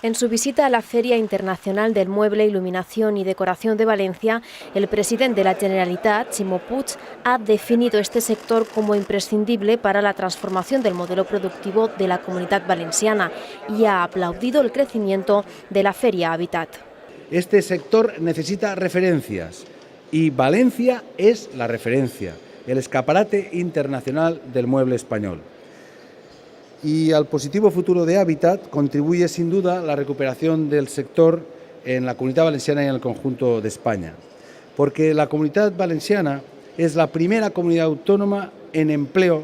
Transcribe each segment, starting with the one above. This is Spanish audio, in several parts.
En su visita a la Feria Internacional del Mueble, Iluminación y Decoración de Valencia, el presidente de la Generalitat, Ximo Puig, ha definido este sector como imprescindible para la transformación del modelo productivo de la Comunitat Valenciana y ha aplaudido el crecimiento de la Feria Habitat. Este sector necesita referencias y Valencia es la referencia, el escaparate internacional del mueble español. Y al positivo futuro de Habitat contribuye sin duda la recuperación del sector en la Comunitat Valenciana y en el conjunto de España, porque la Comunitat Valenciana es la primera comunidad autónoma en empleo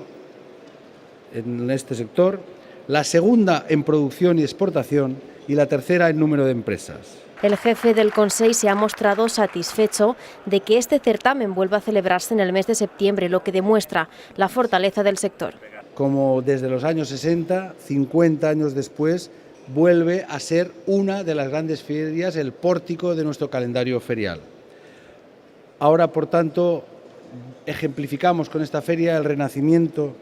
en este sector, la segunda en producción y exportación y la tercera en número de empresas. El jefe del Consell se ha mostrado satisfecho de que este certamen vuelva a celebrarse en el mes de septiembre, lo que demuestra la fortaleza del sector. Como desde los años 60, 50 años después, vuelve a ser una de las grandes ferias, el pórtico de nuestro calendario ferial. Ahora, por tanto, ejemplificamos con esta feria el renacimiento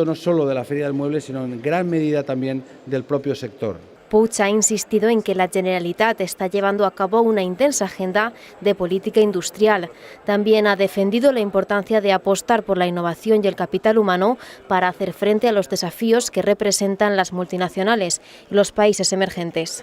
no solo de la Feria del Mueble, sino en gran medida también del propio sector. Puig ha insistido en que la Generalitat está llevando a cabo una intensa agenda de política industrial. También ha defendido la importancia de apostar por la innovación y el capital humano para hacer frente a los desafíos que representan las multinacionales y los países emergentes.